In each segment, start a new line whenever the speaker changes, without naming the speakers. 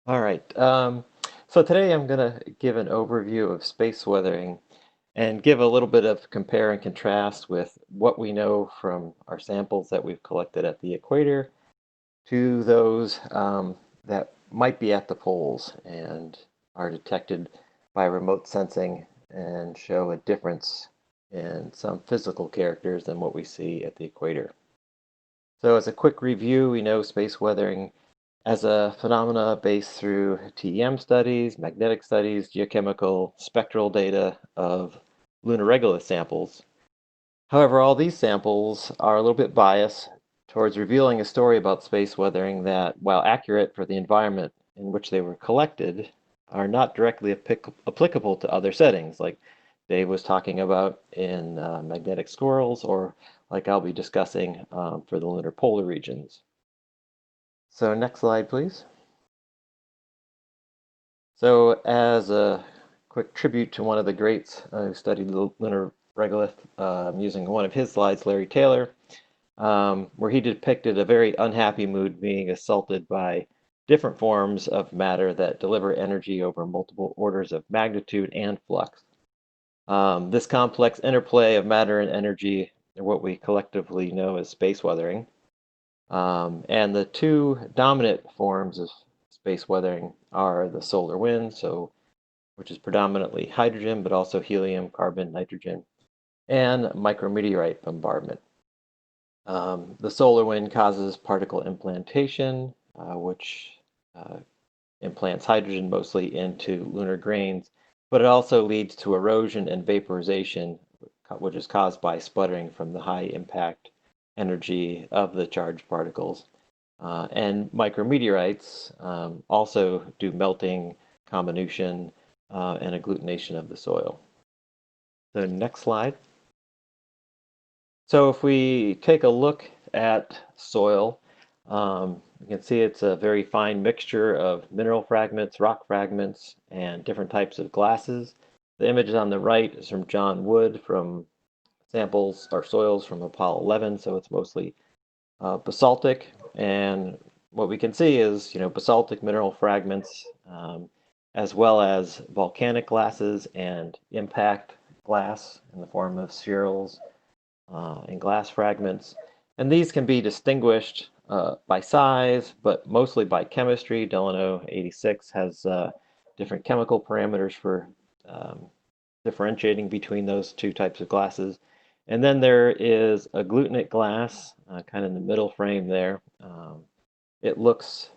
All right. So today I'm going to give an overview of space weathering and give a little bit of compare and contrast with what we know from our samples that we've collected at the equator to those that might be at the poles and are detected by remote sensing and show a difference in some physical characters than what we see at the equator. So as a quick review, we know space weathering as a phenomena based through TEM studies, magnetic studies, geochemical, spectral data of lunar regolith samples. However, all these samples are a little bit biased towards revealing a story about space weathering that, while accurate for the environment in which they were collected, are not directly applicable to other settings, like Dave was talking about in magnetic squirrels, or like I'll be discussing for the lunar polar regions. So next slide, please. So as a quick tribute to one of the greats who studied the lunar regolith, using one of his slides, Larry Taylor, where he depicted a very unhappy mood being assaulted by different forms of matter that deliver energy over multiple orders of magnitude and flux. This complex interplay of matter and energy are what we collectively know as space weathering. And the two dominant forms of space weathering are the solar wind, which is predominantly hydrogen, but also helium, carbon, nitrogen, and micrometeorite bombardment. The solar wind causes particle implantation, which implants hydrogen mostly into lunar grains, but it also leads to erosion and vaporization, which is caused by sputtering from the high impact energy of the charged particles. And micrometeorites also do melting, comminution, and agglutination of the soil. The next slide. So if we take a look at soil, you can see it's a very fine mixture of mineral fragments, rock fragments, and different types of glasses. The image on the right is from John Wood from samples or soils from Apollo 11, so it's mostly basaltic. And what we can see is, basaltic mineral fragments, as well as volcanic glasses and impact glass in the form of spherules and glass fragments. And these can be distinguished by size, but mostly by chemistry. Delano 86 has different chemical parameters for differentiating between those two types of glasses. And then there is agglutinate glass, kind of in the middle frame there. It looks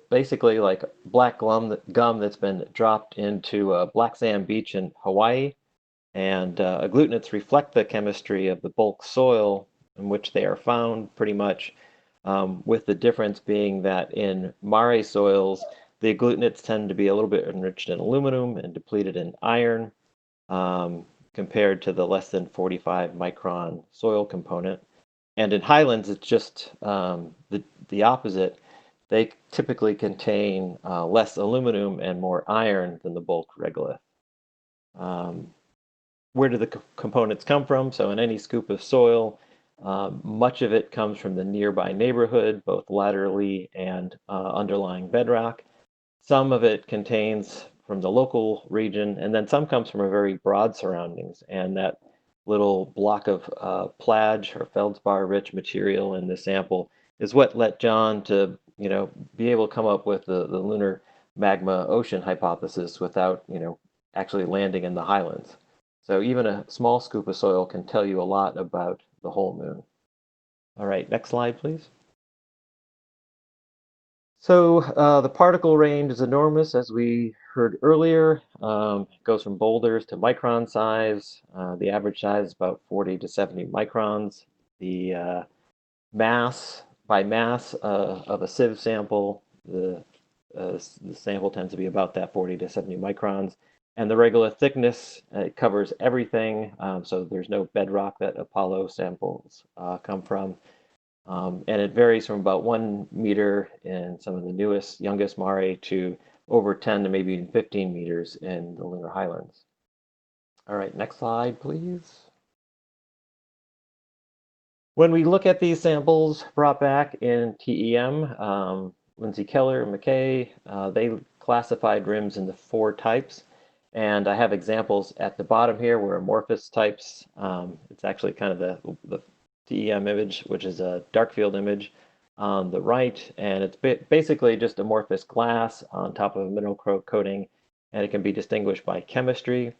basically like black gum that's been dropped into a black sand beach in Hawaii. And agglutinates reflect the chemistry of the bulk soil in which they are found, pretty much, with the difference being that in mare soils, the agglutinates tend to be a little bit enriched in aluminum and depleted in iron, compared to the less than 45 micron soil component. And in highlands, it's just the opposite. They typically contain less aluminum and more iron than the bulk regolith. Where do the components come from? So in any scoop of soil, much of it comes from the nearby neighborhood, both laterally and underlying bedrock. Some of it contains from the local region, and then some comes from a very broad surroundings. And that little block of plage or feldspar-rich material in the sample is what led John to, be able to come up with the lunar magma ocean hypothesis without, actually landing in the highlands. So even a small scoop of soil can tell you a lot about the whole moon. All right, next slide, please. So the particle range is enormous, as we heard earlier. It goes from boulders to micron size. The average size is about 40 to 70 microns. The mass, by mass of a sieve sample, the sample tends to be about that 40 to 70 microns. And the regular thickness, it covers everything. So there's no bedrock that Apollo samples come from. And it varies from about 1 meter in some of the newest, youngest mare to over 10 to maybe even 15 meters in the lunar highlands. All right, next slide, please. When we look at these samples brought back in TEM, Lindsay Keller, McKay, they classified rims into 4 types. And I have examples at the bottom here where amorphous types, it's actually kind of the TEM image, which is a dark field image on the right. And it's basically just amorphous glass on top of a mineral coating, and it can be distinguished by chemistry.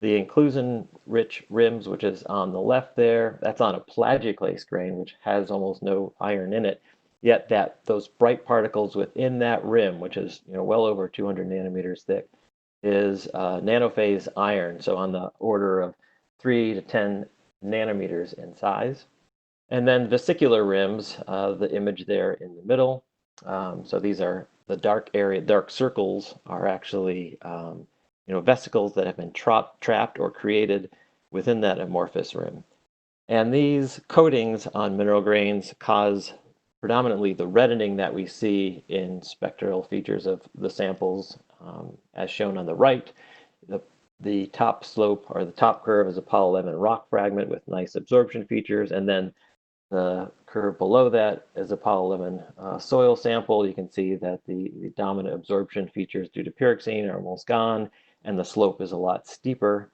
The inclusion-rich rims, which is on the left there, that's on a plagioclase grain, which has almost no iron in it. Yet those bright particles within that rim, which is well over 200 nanometers thick, is nanophase iron, so on the order of 3 to 10 nanometers in size. And then vesicular rims, the image there in the middle. So these are the dark circles are actually vesicles that have been trapped or created within that amorphous rim. And these coatings on mineral grains cause predominantly the reddening that we see in spectral features of the samples, as shown on the right. The top slope or the top curve is a polylemon rock fragment with nice absorption features, and then the curve below that is a polylemon soil sample. You can see that the dominant absorption features due to pyroxene are almost gone, and the slope is a lot steeper.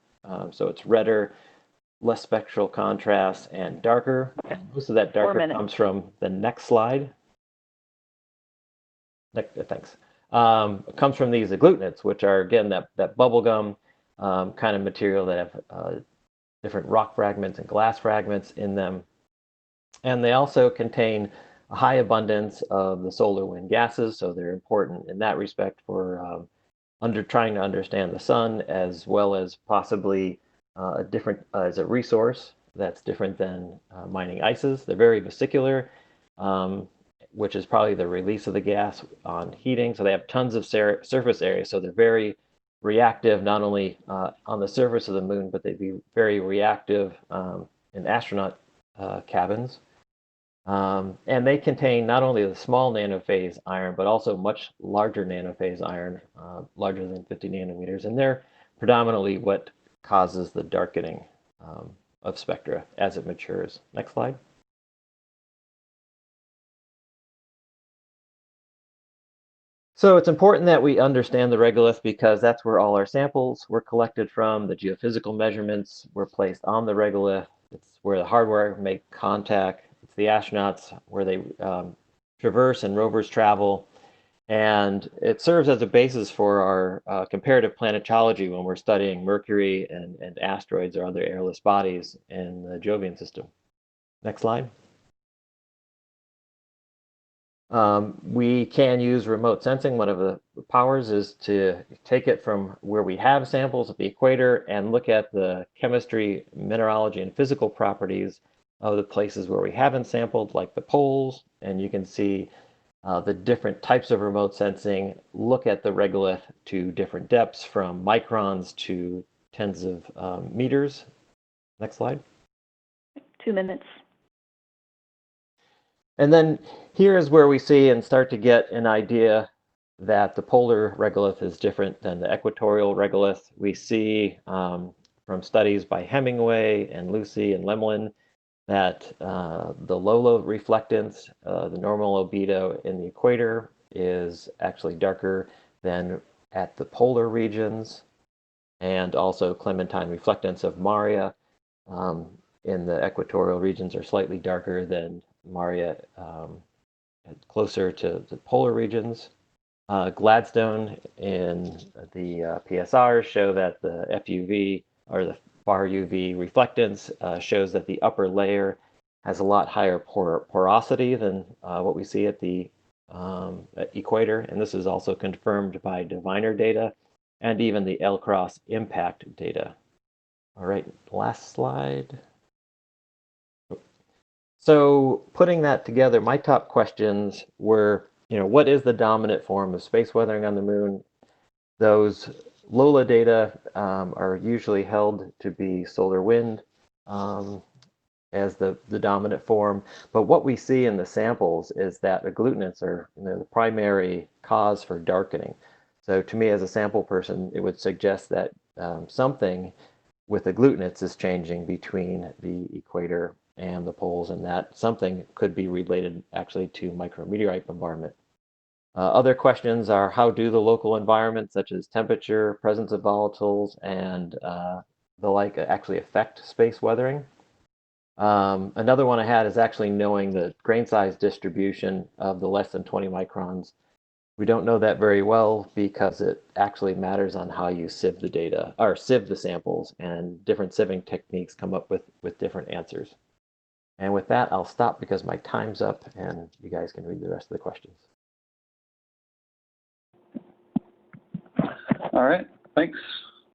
So it's redder, less spectral contrast, and darker. And most of that darker comes from the next slide. Thanks. Comes from these agglutinates, which are, again, that bubblegum kind of material that have different rock fragments and glass fragments in them. And they also contain a high abundance of the solar wind gases, so they're important in that respect for trying to understand the sun, as well as possibly as a resource that's different than mining ices. They're very vesicular, which is probably the release of the gas on heating. So they have tons of surface area, so they're very reactive, not only on the surface of the moon, but they'd be very reactive in astronaut cabins. And they contain not only the small nanophase iron, but also much larger nanophase iron, larger than 50 nanometers. And they're predominantly what causes the darkening of spectra as it matures. Next slide. So it's important that we understand the regolith, because that's where all our samples were collected from. The geophysical measurements were placed on the regolith. It's where the hardware make contact. It's the astronauts where they traverse and rovers travel. And it serves as a basis for our comparative planetology when we're studying Mercury and asteroids or other airless bodies in the Jovian system. Next slide. We can use remote sensing. One of the powers is to take it from where we have samples at the equator and look at the chemistry, mineralogy, and physical properties of the places where we haven't sampled, like the poles. And you can see the different types of remote sensing look at the regolith to different depths, from microns to tens of meters. Next slide.
2 minutes.
And then here is where we see and start to get an idea that the polar regolith is different than the equatorial regolith. We see from studies by Hemingway and Lucy and Lemlin that the low reflectance, the normal albedo in the equator, is actually darker than at the polar regions, and also Clementine reflectance of Maria in the equatorial regions are slightly darker than Maria closer to the polar regions. Gladstone in the PSR show that the FUV, or the far UV reflectance, shows that the upper layer has a lot higher porosity than what we see at the equator. And this is also confirmed by diviner data and even the L-cross impact data. All right, last slide. So putting that together, my top questions were, what is the dominant form of space weathering on the moon? Those LOLA data are usually held to be solar wind as the dominant form. But what we see in the samples is that agglutinates are the primary cause for darkening. So to me, as a sample person, it would suggest that something with agglutinates is changing between the equator and the poles, and that something could be related actually to micrometeorite bombardment. Other questions are how do the local environments such as temperature, presence of volatiles, and the like actually affect space weathering? Another one I had is actually knowing the grain size distribution of the less than 20 microns. We don't know that very well because it actually matters on how you sieve the data or sieve the samples, and different sieving techniques come up with different answers. And with that, I'll stop because my time's up and you guys can read the rest of the questions.
All right, thanks.